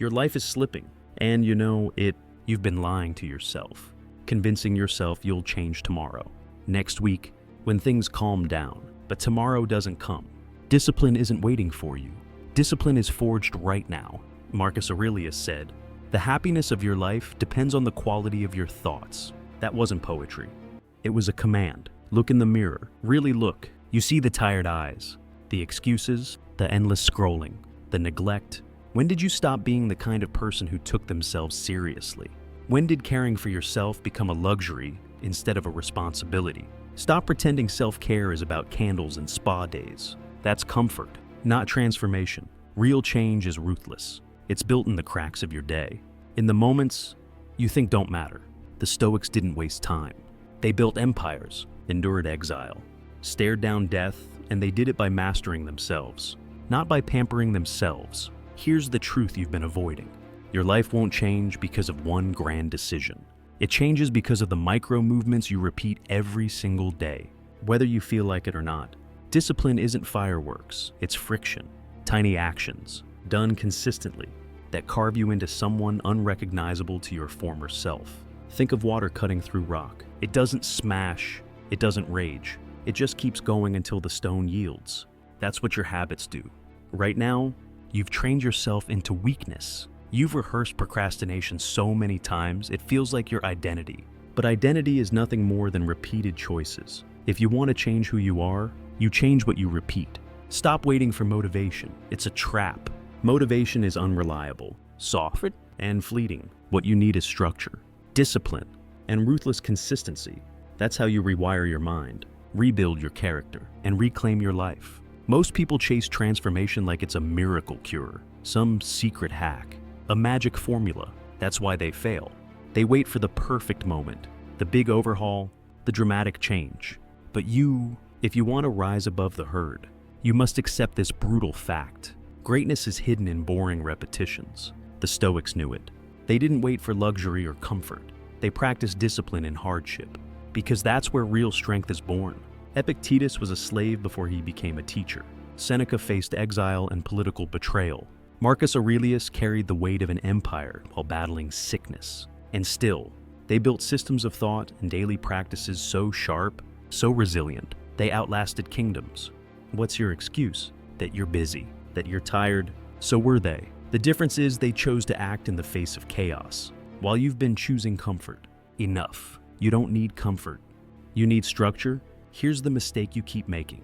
Your life is slipping, and you know it. You've been lying to yourself, convincing yourself you'll change tomorrow, next week, when things calm down. But tomorrow doesn't come. Discipline isn't waiting for you. Discipline is forged right now. Marcus Aurelius said, "The happiness of your life depends on the quality of your thoughts." That wasn't poetry. It was a command. Look in the mirror. Really look. You see the tired eyes, the excuses, the endless scrolling, the neglect. When did you stop being the kind of person who took themselves seriously? When did caring for yourself become a luxury instead of a responsibility? Stop pretending self-care is about candles and spa days. That's comfort, not transformation. Real change is ruthless. It's built in the cracks of your day. In the moments you think don't matter. The Stoics didn't waste time. They built empires, endured exile, stared down death, and they did it by mastering themselves, not by pampering themselves. Here's the truth you've been avoiding. Your life won't change because of one grand decision. It changes because of the micro movements you repeat every single day, whether you feel like it or not. Discipline isn't fireworks, it's friction. Tiny actions, done consistently, that carve you into someone unrecognizable to your former self. Think of water cutting through rock. It doesn't smash, it doesn't rage. It just keeps going until the stone yields. That's what your habits do. Right now, you've trained yourself into weakness. You've rehearsed procrastination so many times, it feels like your identity. But identity is nothing more than repeated choices. If you want to change who you are, you change what you repeat. Stop waiting for motivation. It's a trap. Motivation is unreliable, soft, and fleeting. What you need is structure, discipline, and ruthless consistency. That's how you rewire your mind, rebuild your character, and reclaim your life. Most people chase transformation like it's a miracle cure, some secret hack, a magic formula. That's why they fail. They wait for the perfect moment, the big overhaul, the dramatic change. But if you want to rise above the herd, you must accept this brutal fact. Greatness is hidden in boring repetitions. The Stoics knew it. They didn't wait for luxury or comfort. They practiced discipline in hardship, because that's where real strength is born. Epictetus was a slave before he became a teacher. Seneca faced exile and political betrayal. Marcus Aurelius carried the weight of an empire while battling sickness. And still, they built systems of thought and daily practices so sharp, so resilient, they outlasted kingdoms. What's your excuse? That you're busy, that you're tired? So were they. The difference is they chose to act in the face of chaos, while you've been choosing comfort. Enough. You don't need comfort. You need structure. Here's the mistake you keep making.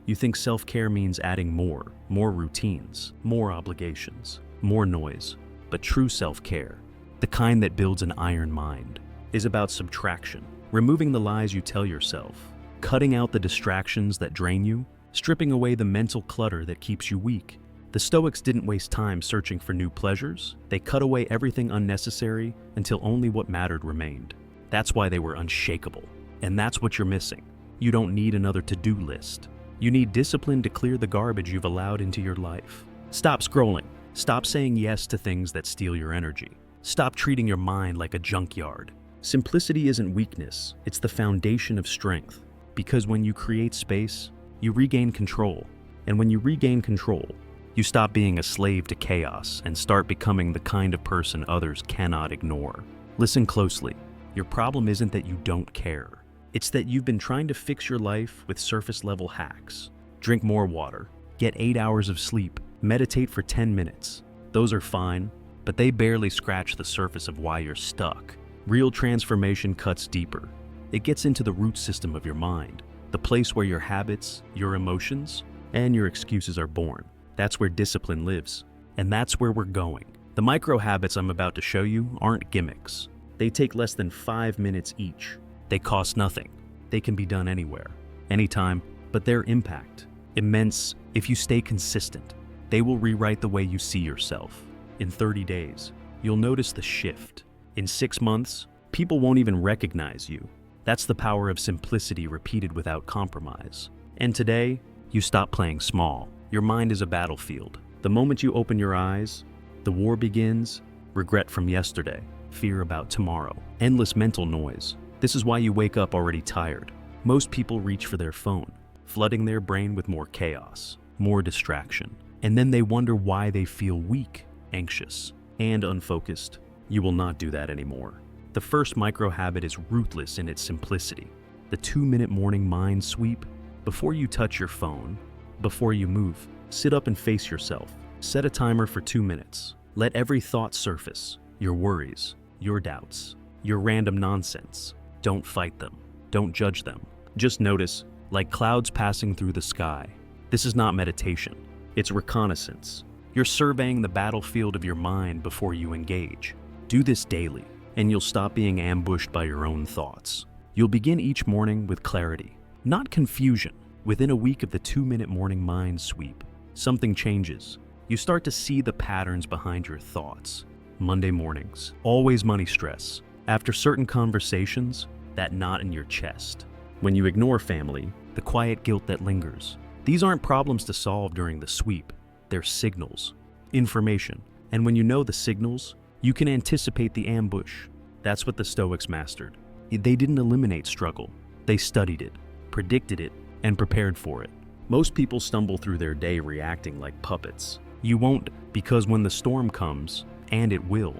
You think self-care means adding more routines, more obligations, more noise. But true self-care, the kind that builds an iron mind, is about subtraction, removing the lies you tell yourself, cutting out the distractions that drain you, stripping away the mental clutter that keeps you weak. The Stoics didn't waste time searching for new pleasures. They cut away everything unnecessary until only what mattered remained. That's why they were unshakable. And that's what you're missing. You don't need another to-do list. You need discipline to clear the garbage you've allowed into your life. Stop scrolling. Stop saying yes to things that steal your energy. Stop treating your mind like a junkyard. Simplicity isn't weakness, it's the foundation of strength. Because when you create space, you regain control. And when you regain control, you stop being a slave to chaos and start becoming the kind of person others cannot ignore. Listen closely. Your problem isn't that you don't care. It's that you've been trying to fix your life with surface-level hacks. Drink more water, get 8 hours of sleep, meditate for 10 minutes. Those are fine, but they barely scratch the surface of why you're stuck. Real transformation cuts deeper. It gets into the root system of your mind, the place where your habits, your emotions, and your excuses are born. That's where discipline lives, and that's where we're going. The micro habits I'm about to show you aren't gimmicks. They take less than 5 minutes each. They cost nothing. They can be done anywhere, anytime, but their impact, immense if you stay consistent. They will rewrite the way you see yourself. In 30 days, you'll notice the shift. In 6 months, people won't even recognize you. That's the power of simplicity repeated without compromise. And today, you stop playing small. Your mind is a battlefield. The moment you open your eyes, the war begins. Regret from yesterday, fear about tomorrow, endless mental noise. This is why you wake up already tired. Most people reach for their phone, flooding their brain with more chaos, more distraction. And then they wonder why they feel weak, anxious, and unfocused. You will not do that anymore. The first micro habit is ruthless in its simplicity. The 2-minute morning mind sweep. Before you touch your phone, before you move, sit up and face yourself. Set a timer for 2 minutes. Let every thought surface. Your worries, your doubts, your random nonsense. Don't fight them. Don't judge them. Just notice, like clouds passing through the sky. This is not meditation. It's reconnaissance. You're surveying the battlefield of your mind before you engage. Do this daily, and you'll stop being ambushed by your own thoughts. You'll begin each morning with clarity, not confusion. Within a week of the 2-minute morning mind sweep, something changes. You start to see the patterns behind your thoughts. Monday mornings, always money stress. After certain conversations, that knot in your chest. When you ignore family, the quiet guilt that lingers. These aren't problems to solve during the sweep. They're signals, information. And when you know the signals, you can anticipate the ambush. That's what the Stoics mastered. They didn't eliminate struggle. They studied it, predicted it, and prepared for it. Most people stumble through their day reacting like puppets. You won't, because when the storm comes, and it will,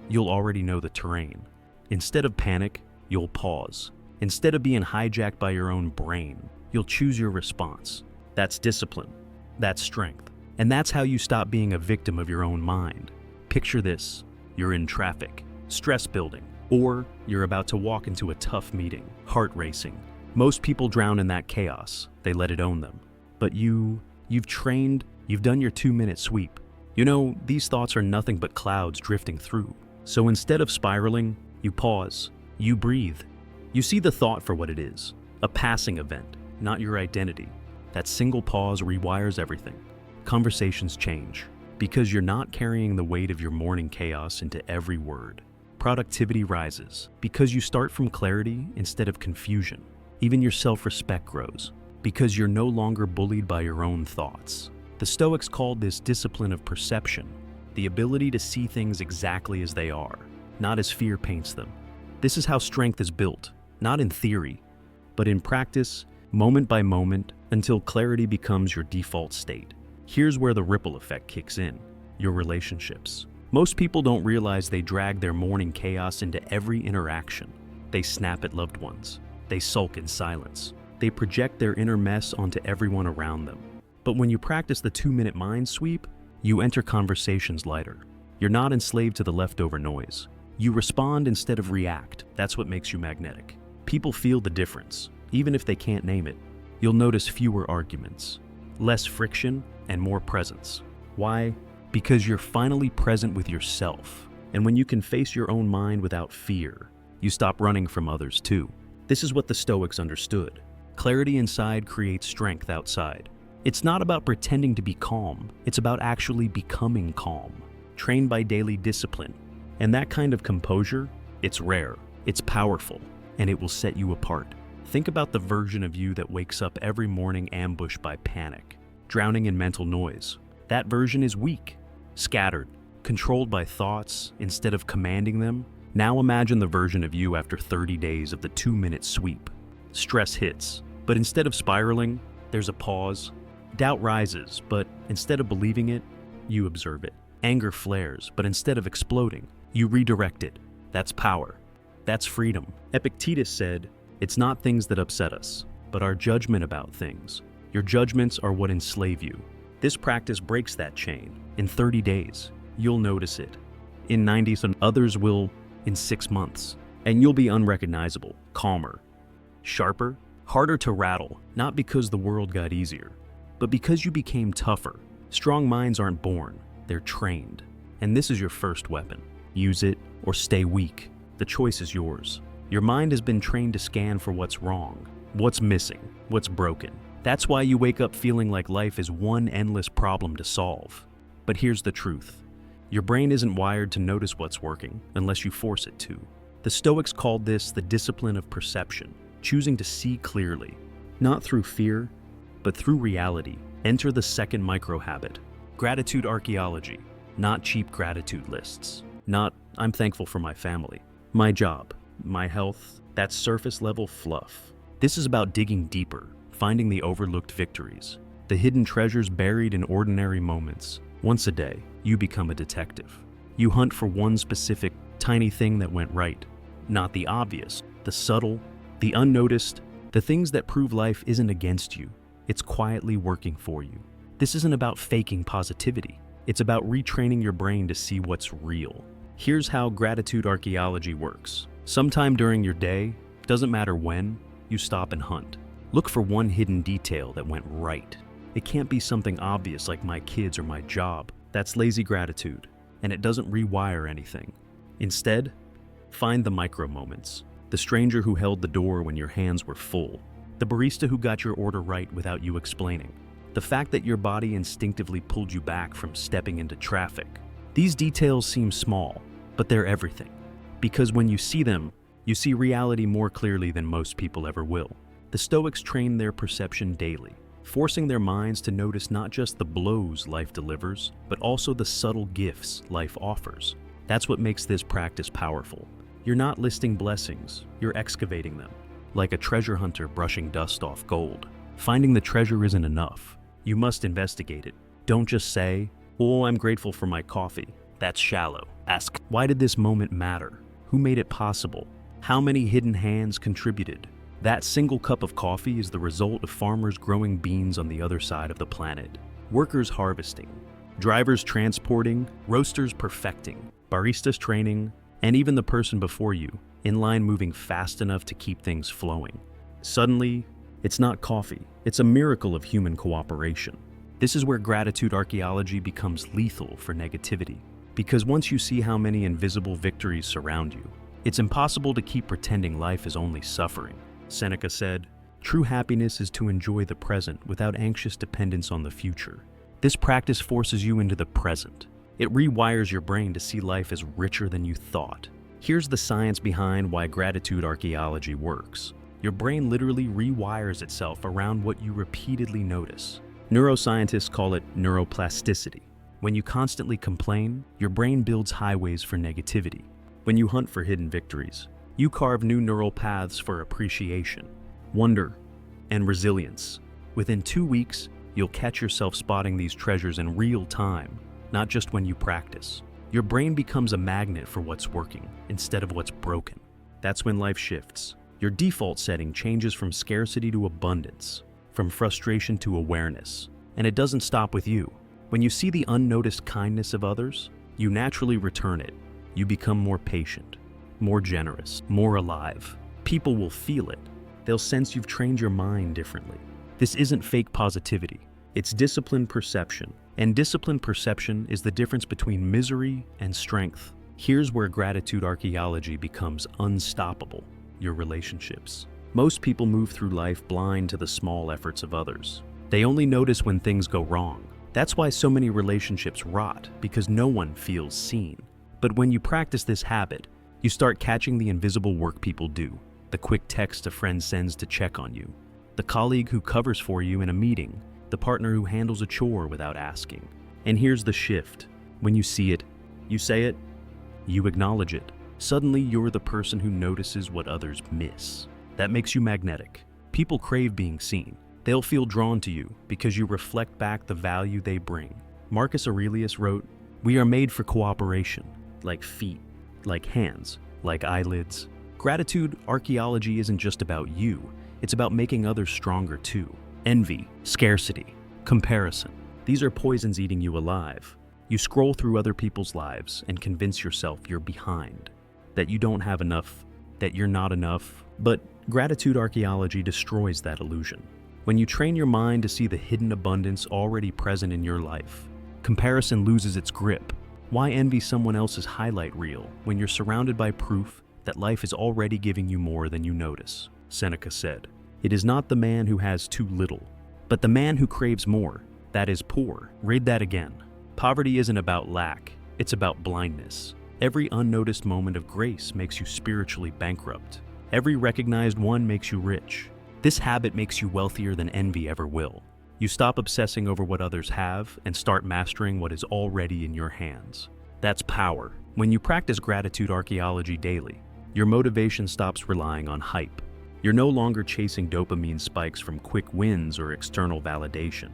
you'll already know the terrain. Instead of panic, you'll pause. Instead of being hijacked by your own brain, you'll choose your response. That's discipline. That's strength. And that's how you stop being a victim of your own mind. Picture this. You're in traffic, stress building, or you're about to walk into a tough meeting, heart racing. Most people drown in that chaos. They let it own them. But you've trained, you've done your 2-minute sweep. You know, these thoughts are nothing but clouds drifting through. So instead of spiraling, you pause, you breathe. You see the thought for what it is, a passing event, not your identity. That single pause rewires everything. Conversations change, because you're not carrying the weight of your morning chaos into every word. Productivity rises, because you start from clarity instead of confusion. Even your self-respect grows, because you're no longer bullied by your own thoughts. The Stoics called this discipline of perception, the ability to see things exactly as they are, not as fear paints them. This is how strength is built, not in theory, but in practice, moment by moment, until clarity becomes your default state. Here's where the ripple effect kicks in: your relationships. Most people don't realize they drag their morning chaos into every interaction. They snap at loved ones. They sulk in silence. They project their inner mess onto everyone around them. But when you practice the 2-minute mind sweep, you enter conversations lighter. You're not enslaved to the leftover noise. You respond instead of react. That's what makes you magnetic. People feel the difference, even if they can't name it. You'll notice fewer arguments, less friction, and more presence. Why? Because you're finally present with yourself. And when you can face your own mind without fear, you stop running from others too. This is what the Stoics understood. Clarity inside creates strength outside. It's not about pretending to be calm. It's about actually becoming calm, trained by daily discipline. And that kind of composure, it's rare, it's powerful, and it will set you apart. Think about the version of you that wakes up every morning ambushed by panic, drowning in mental noise. That version is weak, scattered, controlled by thoughts instead of commanding them. Now imagine the version of you after 30 days of the 2-minute sweep. Stress hits, but instead of spiraling, there's a pause. Doubt rises, but instead of believing it, you observe it. Anger flares, but instead of exploding, you redirect it. That's power. That's freedom. Epictetus said, "It's not things that upset us, but our judgment about things. Your judgments are what enslave you." This practice breaks that chain. In 30 days, you'll notice it. In 90, and others will in 6 months. And you'll be unrecognizable, calmer, sharper, harder to rattle, not because the world got easier, but because you became tougher. Strong minds aren't born, they're trained. And this is your first weapon. Use it or stay weak. The choice is yours. Your mind has been trained to scan for what's wrong, what's missing, what's broken. That's why you wake up feeling like life is one endless problem to solve. But here's the truth. Your brain isn't wired to notice what's working unless you force it to. The Stoics called this the discipline of perception, choosing to see clearly, not through fear, but through reality. Enter the second micro-habit, gratitude archaeology, not cheap gratitude lists. Not, I'm thankful for my family, my job, my health, that surface-level fluff. This is about digging deeper, finding the overlooked victories, the hidden treasures buried in ordinary moments. Once a day, you become a detective. You hunt for one specific, tiny thing that went right. Not the obvious, the subtle, the unnoticed, the things that prove life isn't against you. It's quietly working for you. This isn't about faking positivity. It's about retraining your brain to see what's real. Here's how gratitude archaeology works. Sometime during your day, doesn't matter when, you stop and hunt. Look for one hidden detail that went right. It can't be something obvious like my kids or my job. That's lazy gratitude, and it doesn't rewire anything. Instead, find the micro moments. The stranger who held the door when your hands were full. The barista who got your order right without you explaining. The fact that your body instinctively pulled you back from stepping into traffic. These details seem small, but they're everything. Because when you see them, you see reality more clearly than most people ever will. The Stoics train their perception daily, forcing their minds to notice not just the blows life delivers, but also the subtle gifts life offers. That's what makes this practice powerful. You're not listing blessings, you're excavating them. Like a treasure hunter brushing dust off gold. Finding the treasure isn't enough. You must investigate it. Don't just say, "Oh, I'm grateful for my coffee." That's shallow. Ask, why did this moment matter? Who made it possible? How many hidden hands contributed? That single cup of coffee is the result of farmers growing beans on the other side of the planet. Workers harvesting, drivers transporting, roasters perfecting, baristas training, and even the person before you, in line moving fast enough to keep things flowing. Suddenly, it's not coffee, it's a miracle of human cooperation. This is where gratitude archaeology becomes lethal for negativity. Because once you see how many invisible victories surround you, it's impossible to keep pretending life is only suffering. Seneca said, "True happiness is to enjoy the present without anxious dependence on the future." This practice forces you into the present. It rewires your brain to see life as richer than you thought. Here's the science behind why gratitude archaeology works. Your brain literally rewires itself around what you repeatedly notice. Neuroscientists call it neuroplasticity. When you constantly complain, your brain builds highways for negativity. When you hunt for hidden victories, you carve new neural paths for appreciation, wonder, and resilience. Within 2 weeks, you'll catch yourself spotting these treasures in real time, not just when you practice. Your brain becomes a magnet for what's working instead of what's broken. That's when life shifts. Your default setting changes from scarcity to abundance, from frustration to awareness. And it doesn't stop with you. When you see the unnoticed kindness of others, you naturally return it. You become more patient, more generous, more alive. People will feel it. They'll sense you've trained your mind differently. This isn't fake positivity. It's disciplined perception. And disciplined perception is the difference between misery and strength. Here's where gratitude archaeology becomes unstoppable: your relationships. Most people move through life blind to the small efforts of others. They only notice when things go wrong. That's why so many relationships rot, because no one feels seen. But when you practice this habit, you start catching the invisible work people do. The quick text a friend sends to check on you. The colleague who covers for you in a meeting. The partner who handles a chore without asking. And here's the shift. When you see it, you say it, you acknowledge it. Suddenly you're the person who notices what others miss. That makes you magnetic. People crave being seen. They'll feel drawn to you because you reflect back the value they bring. Marcus Aurelius wrote, "We are made for cooperation, like feet, like hands, like eyelids." Gratitude archaeology isn't just about you, it's about making others stronger too. Envy, scarcity, comparison. These are poisons eating you alive. You scroll through other people's lives and convince yourself you're behind, that you don't have enough, that you're not enough. But gratitude archaeology destroys that illusion. When you train your mind to see the hidden abundance already present in your life, comparison loses its grip. Why envy someone else's highlight reel when you're surrounded by proof that life is already giving you more than you notice? Seneca said, "It is not the man who has too little, but the man who craves more, that is poor." Read that again. Poverty isn't about lack, it's about blindness. Every unnoticed moment of grace makes you spiritually bankrupt. Every recognized one makes you rich. This habit makes you wealthier than envy ever will. You stop obsessing over what others have and start mastering what is already in your hands. That's power. When you practice gratitude archaeology daily, your motivation stops relying on hype. You're no longer chasing dopamine spikes from quick wins or external validation.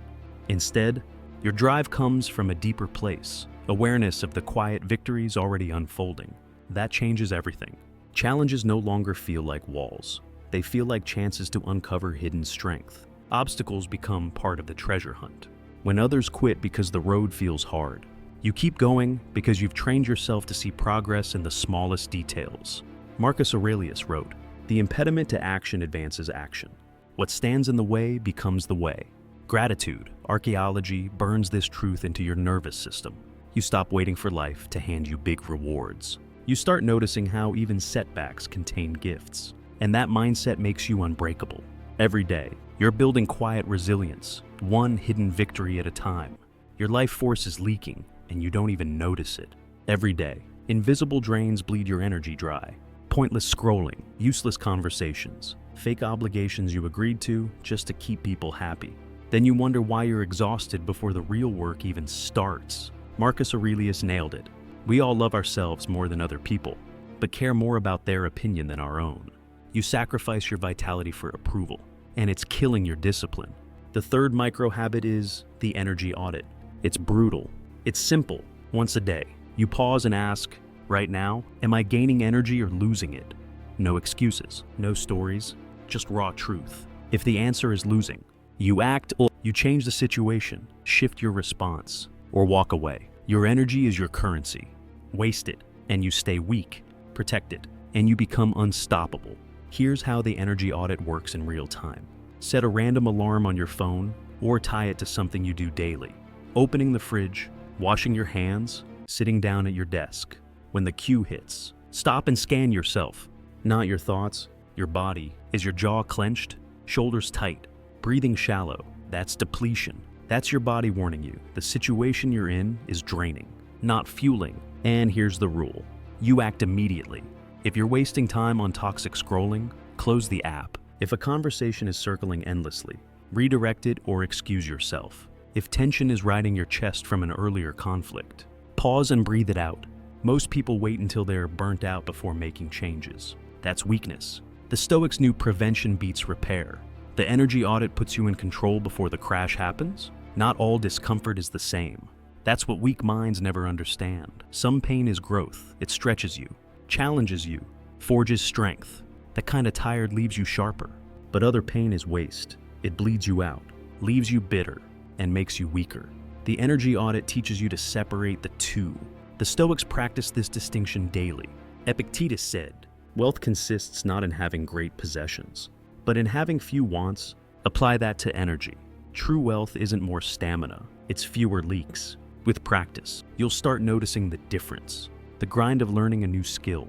Instead, your drive comes from a deeper place, Awareness of the quiet victories already unfolding. That changes everything. Challenges no longer feel like walls. They feel like chances to uncover hidden strength. Obstacles become part of the treasure hunt. When others quit because the road feels hard, you keep going because you've trained yourself to see progress in the smallest details. Marcus Aurelius wrote, "The impediment to action advances action. What stands in the way becomes the way." Gratitude, archaeology, burns this truth into your nervous system. You stop waiting for life to hand you big rewards. You start noticing how even setbacks contain gifts. And that mindset makes you unbreakable. Every day, you're building quiet resilience, one hidden victory at a time. Your life force is leaking, and you don't even notice it. Every day, invisible drains bleed your energy dry. Pointless scrolling, useless conversations, fake obligations you agreed to just to keep people happy. Then you wonder why you're exhausted before the real work even starts. Marcus Aurelius nailed it. We all love ourselves more than other people, but care more about their opinion than our own. You sacrifice your vitality for approval, and it's killing your discipline. The third micro habit is the energy audit. It's brutal. It's simple. Once a day, you pause and ask, right now, am I gaining energy or losing it? No excuses, no stories, just raw truth. If the answer is losing, you act or you change the situation, shift your response, or walk away. Your energy is your currency. Waste it, and you stay weak. Protect it, and you become unstoppable. Here's how the energy audit works in real time. Set a random alarm on your phone, or tie it to something you do daily. Opening the fridge, washing your hands, sitting down at your desk. When the cue hits, stop and scan yourself. Not your thoughts, your body. Is your jaw clenched? Shoulders tight? Breathing shallow? That's depletion. That's your body warning you. The situation you're in is draining, not fueling. And here's the rule. You act immediately. If you're wasting time on toxic scrolling, close the app. If a conversation is circling endlessly, redirect it or excuse yourself. If tension is riding your chest from an earlier conflict, pause and breathe it out. Most people wait until they're burnt out before making changes. That's weakness. The Stoics knew prevention beats repair. The energy audit puts you in control before the crash happens. Not all discomfort is the same. That's what weak minds never understand. Some pain is growth. It stretches you, challenges you, forges strength. That kind of tired leaves you sharper. But other pain is waste. It bleeds you out, leaves you bitter, and makes you weaker. The energy audit teaches you to separate the two. The Stoics practice this distinction daily. Epictetus said, "Wealth consists not in having great possessions, but in having few wants." Apply that to energy. True wealth isn't more stamina, it's fewer leaks. With practice, you'll start noticing the difference. The grind of learning a new skill.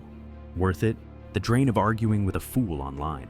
Worth it? The drain of arguing with a fool online.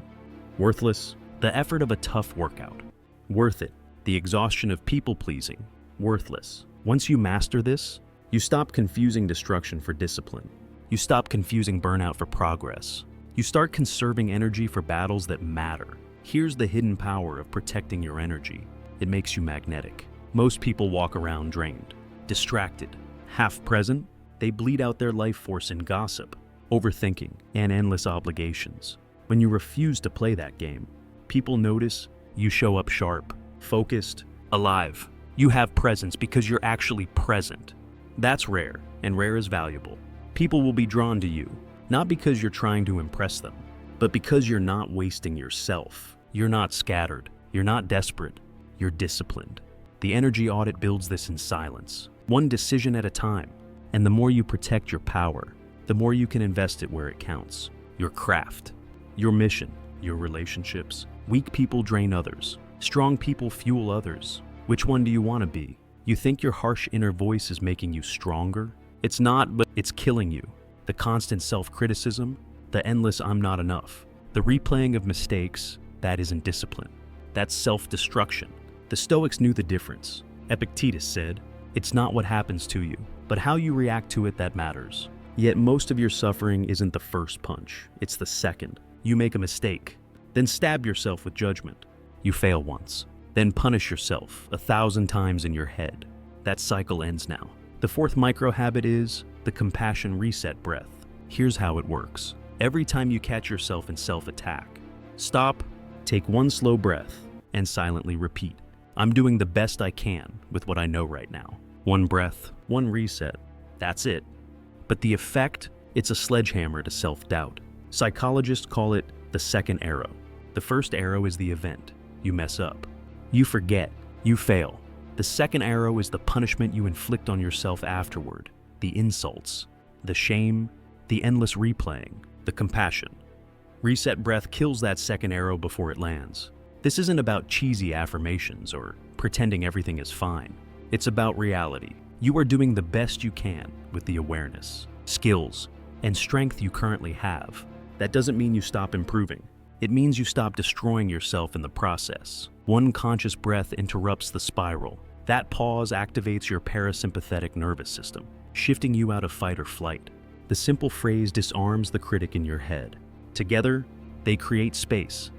Worthless? The effort of a tough workout. Worth it? The exhaustion of people-pleasing. Worthless. Once you master this, you stop confusing destruction for discipline. You stop confusing burnout for progress. You start conserving energy for battles that matter. Here's the hidden power of protecting your energy. It makes you magnetic. Most people walk around drained, distracted, half present. They bleed out their life force in gossip, overthinking, and endless obligations. When you refuse to play that game, people notice. You show up sharp, focused, alive. You have presence because you're actually present. That's rare, and rare is valuable. People will be drawn to you, not because you're trying to impress them, but because you're not wasting yourself. You're not scattered. You're not desperate. You're disciplined. The energy audit builds this in silence, one decision at a time. And the more you protect your power, the more you can invest it where it counts. Your craft, your mission, your relationships. Weak people drain others. Strong people fuel others. Which one do you want to be? You think your harsh inner voice is making you stronger? It's not, but it's killing you. The constant self-criticism, the endless "I'm not enough," the replaying of mistakes, that isn't discipline. That's self-destruction. The Stoics knew the difference. Epictetus said, "It's not what happens to you, but how you react to it that matters." Yet most of your suffering isn't the first punch, it's the second. You make a mistake, then stab yourself with judgment. You fail once, then punish yourself 1,000 times in your head. That cycle ends now. The fourth micro habit is the compassion reset breath. Here's how it works. Every time you catch yourself in self-attack, stop, take one slow breath, and silently repeat, "I'm doing the best I can with what I know right now." One breath, one reset. That's it. But the effect, it's a sledgehammer to self-doubt. Psychologists call it the second arrow. The first arrow is the event. You mess up. You forget. You fail. The second arrow is the punishment you inflict on yourself afterward. The insults, the shame, the endless replaying, the compassion. Reset breath kills that second arrow before it lands. This isn't about cheesy affirmations or pretending everything is fine. It's about reality. You are doing the best you can with the awareness, skills, and strength you currently have. That doesn't mean you stop improving. It means you stop destroying yourself in the process. One conscious breath interrupts the spiral. That pause activates your parasympathetic nervous system, shifting you out of fight or flight. The simple phrase disarms the critic in your head. Together, they create space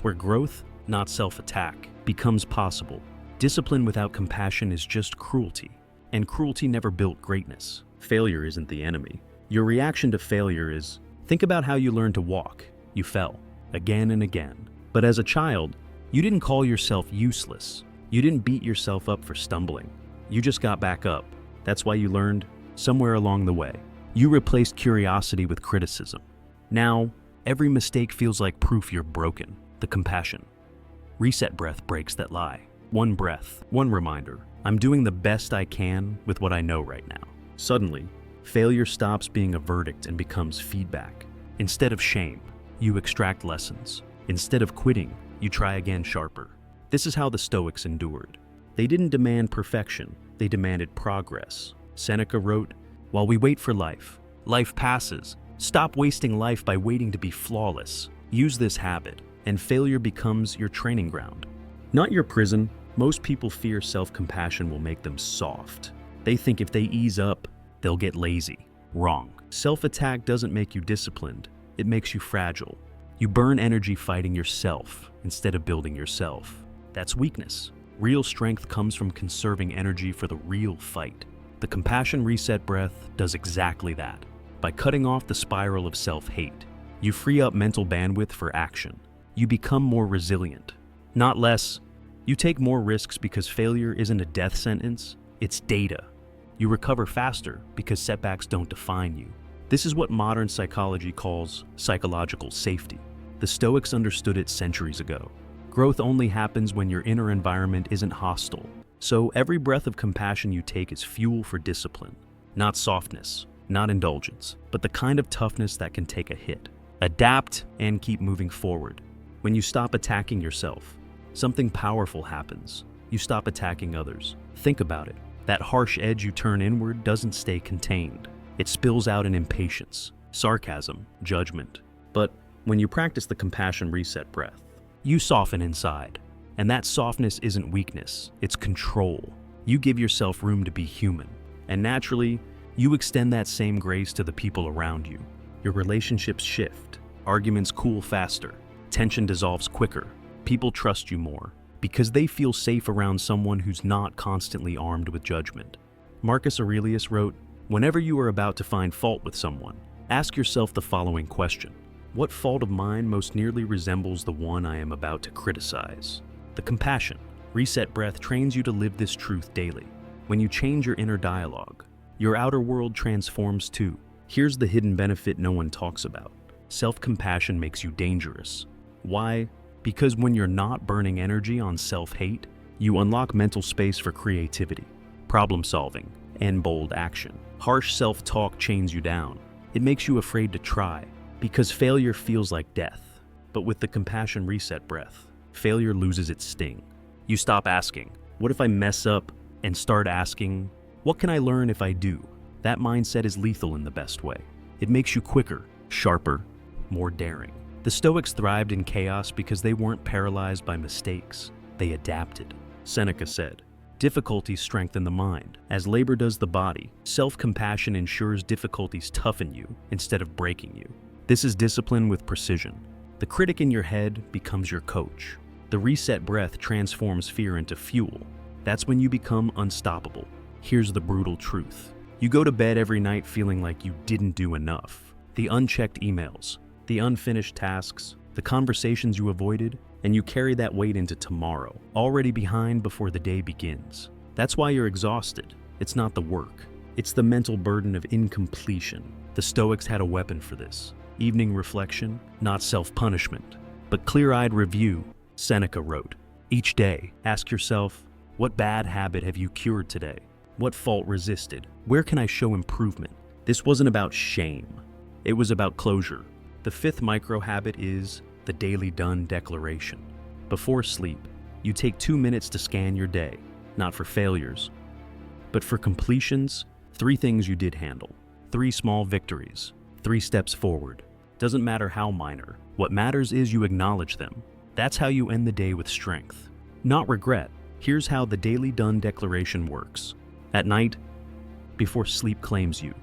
where growth, not self-attack, becomes possible. Discipline without compassion is just cruelty, and cruelty never built greatness. Failure isn't the enemy. Your reaction to failure is, think about how you learned to walk. You fell, again and again. But as a child, you didn't call yourself useless. You didn't beat yourself up for stumbling. You just got back up. That's why you learned somewhere along the way. You replaced curiosity with criticism. Now, every mistake feels like proof you're broken. The compassion. Reset breath breaks that lie. One breath, one reminder. I'm doing the best I can with what I know right now. Suddenly, failure stops being a verdict and becomes feedback. Instead of shame, you extract lessons. Instead of quitting, you try again sharper. This is how the Stoics endured. They didn't demand perfection, they demanded progress. Seneca wrote, "While we wait for life, life passes. Stop wasting life by waiting to be flawless. Use this habit, and failure becomes your training ground. Not your prison." Most people fear self-compassion will make them soft. They think if they ease up, they'll get lazy. Wrong. Self-attack doesn't make you disciplined, it makes you fragile. You burn energy fighting yourself instead of building yourself. That's weakness. Real strength comes from conserving energy for the real fight. The compassion reset breath does exactly that. By cutting off the spiral of self-hate, you free up mental bandwidth for action. You become more resilient, not less. You take more risks because failure isn't a death sentence, it's data. You recover faster because setbacks don't define you. This is what modern psychology calls psychological safety. The Stoics understood it centuries ago. Growth only happens when your inner environment isn't hostile. So every breath of compassion you take is fuel for discipline. Not softness, not indulgence, but the kind of toughness that can take a hit. Adapt and keep moving forward. When you stop attacking yourself, something powerful happens. You stop attacking others. Think about it. That harsh edge you turn inward doesn't stay contained. It spills out in impatience, sarcasm, judgment. But when you practice the compassion reset breath, you soften inside. And that softness isn't weakness, it's control. You give yourself room to be human. And naturally, you extend that same grace to the people around you. Your relationships shift. Arguments cool faster. Tension dissolves quicker. People trust you more because they feel safe around someone who's not constantly armed with judgment. Marcus Aurelius wrote, "Whenever you are about to find fault with someone, ask yourself the following question. What fault of mine most nearly resembles the one I am about to criticize?" The compassion reset breath trains you to live this truth daily. When you change your inner dialogue, your outer world transforms too. Here's the hidden benefit no one talks about. Self-compassion makes you dangerous. Why? Because when you're not burning energy on self-hate, you unlock mental space for creativity, problem solving, and bold action. Harsh self-talk chains you down. It makes you afraid to try, because failure feels like death. But with the compassion reset breath, failure loses its sting. You stop asking, "What if I mess up?" and start asking, "What can I learn if I do?" That mindset is lethal in the best way. It makes you quicker, sharper, more daring. The Stoics thrived in chaos because they weren't paralyzed by mistakes. They adapted. Seneca said, "Difficulties strengthen the mind, as labor does the body. Self-compassion ensures difficulties toughen you instead of breaking you." This is discipline with precision. The critic in your head becomes your coach. The reset breath transforms fear into fuel. That's when you become unstoppable. Here's the brutal truth. You go to bed every night feeling like you didn't do enough. The unchecked emails, the unfinished tasks, the conversations you avoided, and you carry that weight into tomorrow, already behind before the day begins. That's why you're exhausted. It's not the work. It's the mental burden of incompletion. The Stoics had a weapon for this. Evening reflection, not self-punishment, but clear-eyed review. Seneca wrote, "Each day, ask yourself, what bad habit have you cured today? What fault resisted? Where can I show improvement?" This wasn't about shame. It was about closure. The fifth micro-habit is the daily done declaration. Before sleep, you take 2 minutes to scan your day, not for failures, but for completions. 3 things you did handle, 3 small victories, 3 steps forward. Doesn't matter how minor. What matters is you acknowledge them. That's how you end the day with strength, not regret. Here's how the daily done declaration works. At night, before sleep claims you,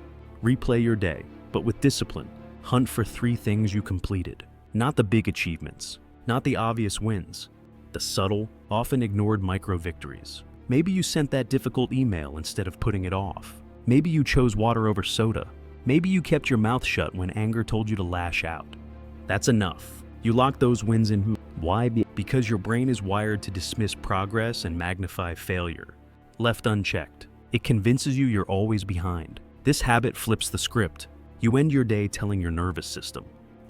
replay your day, but with discipline. Hunt for 3 things you completed. Not the big achievements, not the obvious wins, the subtle, often ignored micro victories. Maybe you sent that difficult email instead of putting it off. Maybe you chose water over soda. Maybe you kept your mouth shut when anger told you to lash out. That's enough. You lock those wins in. Why? Because your brain is wired to dismiss progress and magnify failure. Left unchecked, it convinces you you're always behind. This habit flips the script. You end your day telling your nervous system,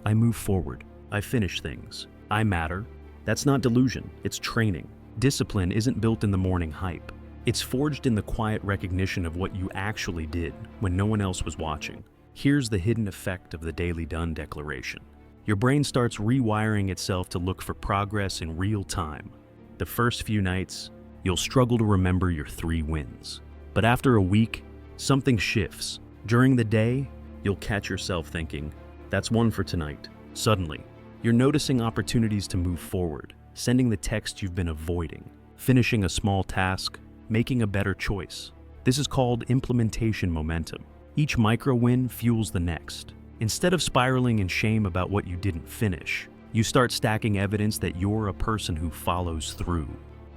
I move forward, I finish things, I matter. That's not delusion, it's training. Discipline isn't built in the morning hype. It's forged in the quiet recognition of what you actually did when no one else was watching. Here's the hidden effect of the daily done declaration. Your brain starts rewiring itself to look for progress in real time. The first few nights, you'll struggle to remember your 3 wins. But after a week, something shifts. During the day, you'll catch yourself thinking, that's 1 for tonight. Suddenly, you're noticing opportunities to move forward, sending the text you've been avoiding, finishing a small task, making a better choice. This is called implementation momentum. Each micro win fuels the next. Instead of spiraling in shame about what you didn't finish, you start stacking evidence that you're a person who follows through.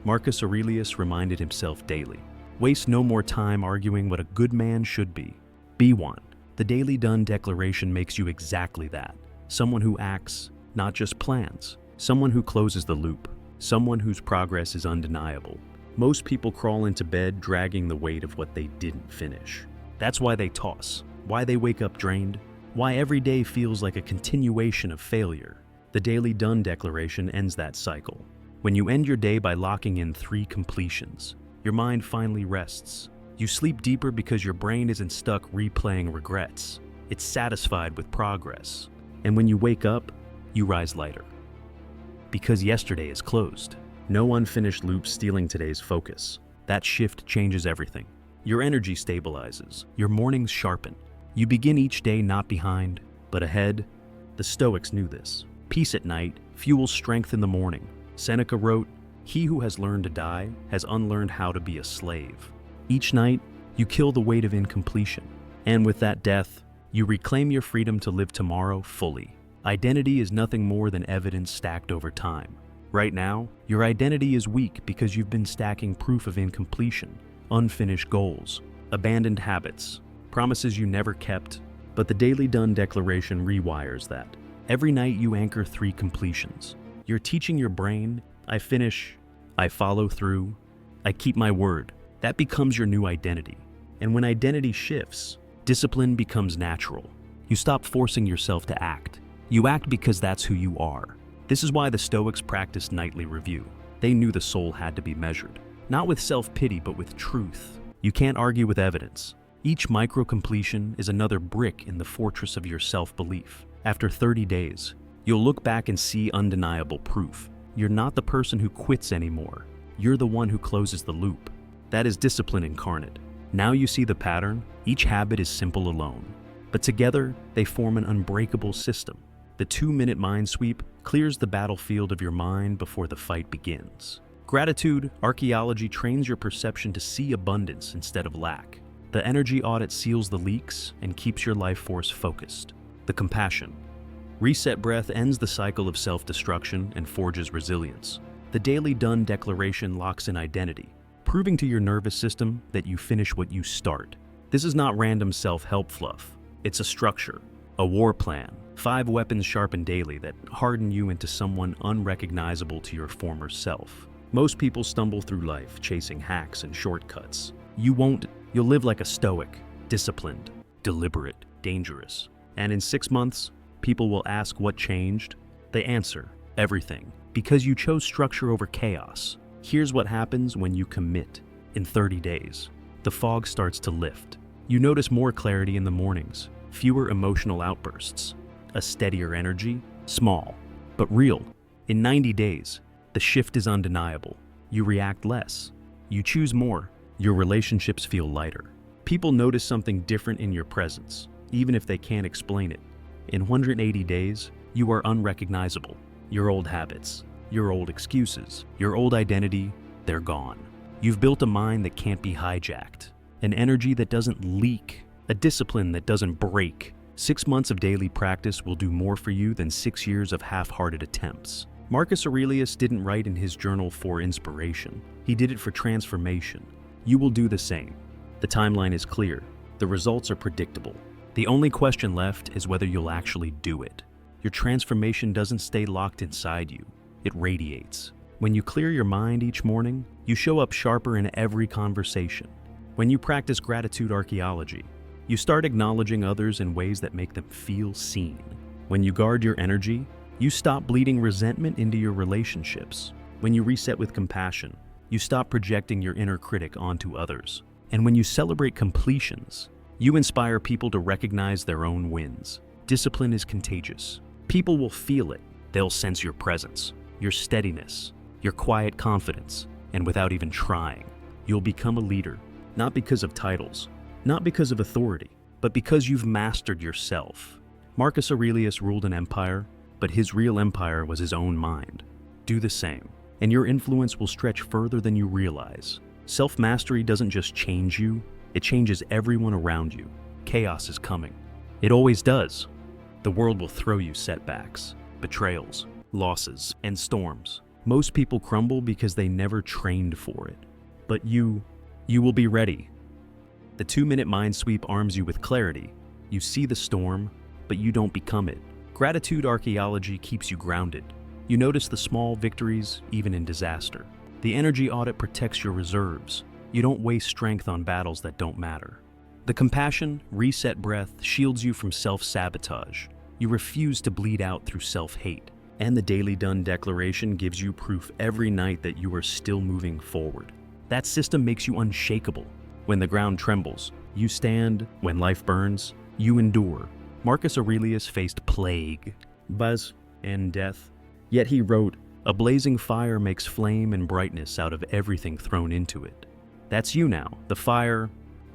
Marcus Aurelius reminded himself daily, waste no more time arguing what a good man should be. Be one. The daily done declaration makes you exactly that. Someone who acts, not just plans. Someone who closes the loop. Someone whose progress is undeniable. Most people crawl into bed dragging the weight of what they didn't finish. That's why they toss, why they wake up drained, why every day feels like a continuation of failure. The daily done declaration ends that cycle. When you end your day by locking in 3 completions, your mind finally rests. You sleep deeper because your brain isn't stuck replaying regrets. It's satisfied with progress. And when you wake up, you rise lighter. Because yesterday is closed. No unfinished loops stealing today's focus. That shift changes everything. Your energy stabilizes. Your mornings sharpen. You begin each day not behind, but ahead. The Stoics knew this. Peace at night fuels strength in the morning. Seneca wrote, "He who has learned to die has unlearned how to be a slave." Each night, you kill the weight of incompletion. And with that death, you reclaim your freedom to live tomorrow fully. Identity is nothing more than evidence stacked over time. Right now, your identity is weak because you've been stacking proof of incompletion, unfinished goals, abandoned habits, promises you never kept. But the daily done declaration rewires that. Every night you anchor 3 completions. You're teaching your brain, I finish, I follow through, I keep my word. That becomes your new identity. And when identity shifts, discipline becomes natural. You stop forcing yourself to act. You act because that's who you are. This is why the Stoics practiced nightly review. They knew the soul had to be measured, not with self-pity, but with truth. You can't argue with evidence. Each micro-completion is another brick in the fortress of your self-belief. After 30 days, you'll look back and see undeniable proof. You're not the person who quits anymore. You're the one who closes the loop. That is discipline incarnate. Now you see the pattern. Each habit is simple alone, but together they form an unbreakable system. The 2-minute mind sweep clears the battlefield of your mind before the fight begins. Gratitude archaeology trains your perception to see abundance instead of lack. The energy audit seals the leaks and keeps your life force focused. The compassion reset breath ends the cycle of self-destruction and forges resilience. The daily done declaration locks in identity, proving to your nervous system that you finish what you start. This is not random self-help fluff. It's a structure, a war plan, 5 weapons sharpened daily that harden you into someone unrecognizable to your former self. Most people stumble through life chasing hacks and shortcuts. You won't. You'll live like a Stoic, disciplined, deliberate, dangerous. And in 6 months, people will ask what changed. They answer, everything, because you chose structure over chaos. Here's what happens when you commit. In 30 days, the fog starts to lift. You notice more clarity in the mornings, fewer emotional outbursts, a steadier energy, small, but real. In 90 days, the shift is undeniable. You react less. You choose more. Your relationships feel lighter. People notice something different in your presence, even if they can't explain it. In 180 days, you are unrecognizable. Your old habits, your old excuses, your old identity, they're gone. You've built a mind that can't be hijacked, an energy that doesn't leak, a discipline that doesn't break. 6 months of daily practice will do more for you than 6 years of half-hearted attempts. Marcus Aurelius didn't write in his journal for inspiration. He did it for transformation. You will do the same. The timeline is clear. The results are predictable. The only question left is whether you'll actually do it. Your transformation doesn't stay locked inside you. It radiates. When you clear your mind each morning, you show up sharper in every conversation. When you practice gratitude archaeology, you start acknowledging others in ways that make them feel seen. When you guard your energy, you stop bleeding resentment into your relationships. When you reset with compassion, you stop projecting your inner critic onto others. And when you celebrate completions, you inspire people to recognize their own wins. Discipline is contagious. People will feel it. They'll sense your presence, your steadiness, your quiet confidence, and without even trying, you'll become a leader, not because of titles, not because of authority, but because you've mastered yourself. Marcus Aurelius ruled an empire, but his real empire was his own mind. Do the same, and your influence will stretch further than you realize. Self-mastery doesn't just change you, it changes everyone around you. Chaos is coming. It always does. The world will throw you setbacks, betrayals, losses, and storms. Most people crumble because they never trained for it. But you will be ready. The 2-minute mind sweep arms you with clarity. You see the storm, but you don't become it. Gratitude archaeology keeps you grounded. You notice the small victories, even in disaster. The energy audit protects your reserves. You don't waste strength on battles that don't matter. The compassion, reset breath shields you from self-sabotage. You refuse to bleed out through self-hate. And the daily done declaration gives you proof every night that you are still moving forward. That system makes you unshakable. When the ground trembles, you stand. When life burns, you endure. Marcus Aurelius faced plague, buzz, and death. Yet he wrote, "A blazing fire makes flame and brightness out of everything thrown into it." That's you now, the fire,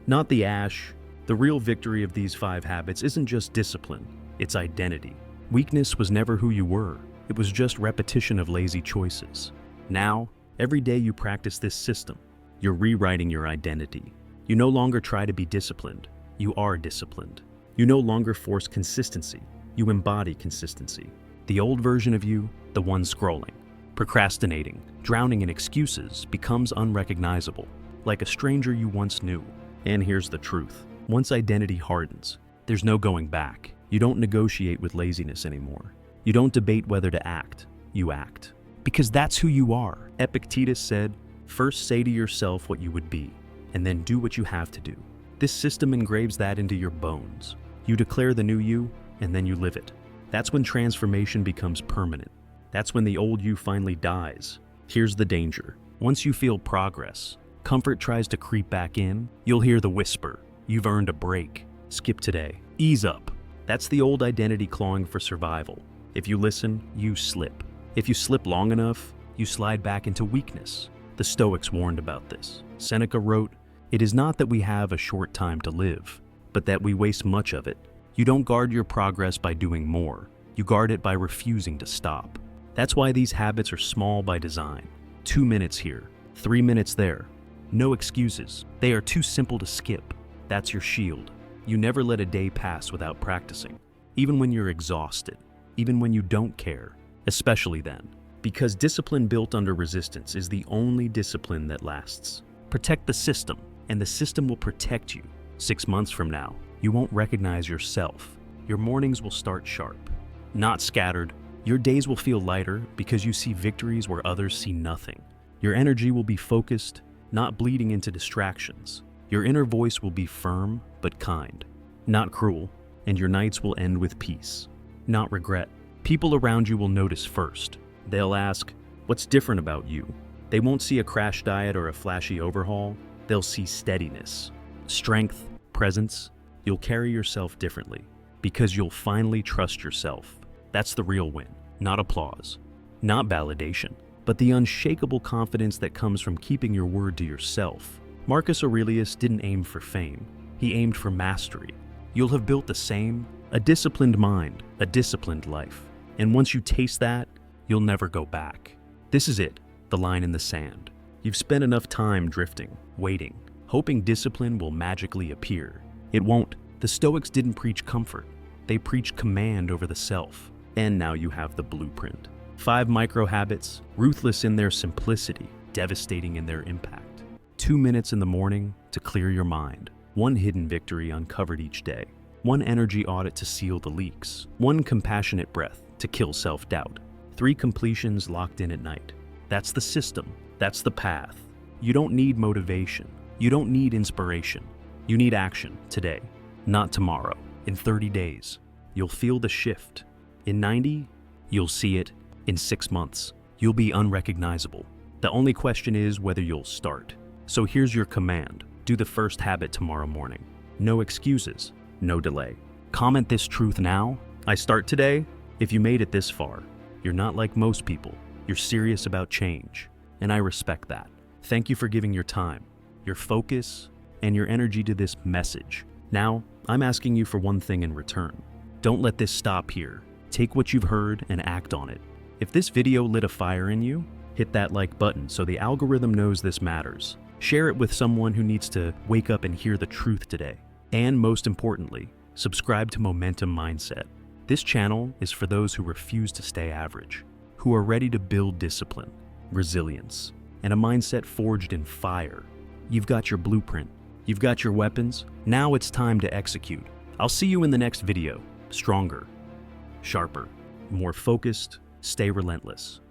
not the ash. The real victory of these 5 habits isn't just discipline, it's identity. Weakness was never who you were. It was just repetition of lazy choices. Now, every day you practice this system, you're rewriting your identity. You no longer try to be disciplined, you are disciplined. You no longer force consistency, you embody consistency. The old version of you, the one scrolling, procrastinating, drowning in excuses, becomes unrecognizable, like a stranger you once knew. And here's the truth. Once identity hardens, there's no going back. You don't negotiate with laziness anymore. You don't debate whether to act, you act. Because that's who you are. Epictetus said, "First say to yourself what you would be, and then do what you have to do." This system engraves that into your bones. You declare the new you, and then you live it. That's when transformation becomes permanent. That's when the old you finally dies. Here's the danger. Once you feel progress, comfort tries to creep back in. You'll hear the whisper, "You've earned a break. Skip today. Ease up." That's the old identity clawing for survival. If you listen, you slip. If you slip long enough, you slide back into weakness. The Stoics warned about this. Seneca wrote, "It is not that we have a short time to live, but that we waste much of it." You don't guard your progress by doing more. You guard it by refusing to stop. That's why these habits are small by design. 2 minutes here, 3 minutes there. No excuses. They are too simple to skip. That's your shield. You never let a day pass without practicing, even when you're exhausted, even when you don't care, especially then. Because discipline built under resistance is the only discipline that lasts. Protect the system, and the system will protect you. 6 months from now, you won't recognize yourself. Your mornings will start sharp, not scattered. Your days will feel lighter because you see victories where others see nothing. Your energy will be focused, not bleeding into distractions. Your inner voice will be firm but kind, not cruel, and your nights will end with peace, not regret. People around you will notice first. They'll ask, "What's different about you?" They won't see a crash diet or a flashy overhaul. They'll see steadiness, strength, presence. You'll carry yourself differently because you'll finally trust yourself. That's the real win, not applause, not validation, but the unshakable confidence that comes from keeping your word to yourself. Marcus Aurelius didn't aim for fame. He aimed for mastery. You'll have built the same, a disciplined mind, a disciplined life. And once you taste that, you'll never go back. This is it, the line in the sand. You've spent enough time drifting, waiting, hoping discipline will magically appear. It won't. The Stoics didn't preach comfort. They preached command over the self. And now you have the blueprint. 5 micro habits, ruthless in their simplicity, devastating in their impact. 2 minutes in the morning to clear your mind. 1 hidden victory uncovered each day. 1 energy audit to seal the leaks. 1 compassionate breath to kill self-doubt. 3 completions locked in at night. That's the system. That's the path. You don't need motivation. You don't need inspiration. You need action today, not tomorrow. In 30 days, you'll feel the shift. In 90, you'll see it. In 6 months, you'll be unrecognizable. The only question is whether you'll start. So here's your command. Do the first habit tomorrow morning. No excuses, no delay. Comment this truth now. I start today. If you made it this far, you're not like most people. You're serious about change, and I respect that. Thank you for giving your time, your focus, and your energy to this message. Now, I'm asking you for one thing in return. Don't let this stop here. Take what you've heard and act on it. If this video lit a fire in you, hit that like button so the algorithm knows this matters. Share it with someone who needs to wake up and hear the truth today. And most importantly, subscribe to Momentum Mindset. This channel is for those who refuse to stay average, who are ready to build discipline, resilience, and a mindset forged in fire. You've got your blueprint. You've got your weapons. Now it's time to execute. I'll see you in the next video. Stronger, sharper, more focused. Stay relentless.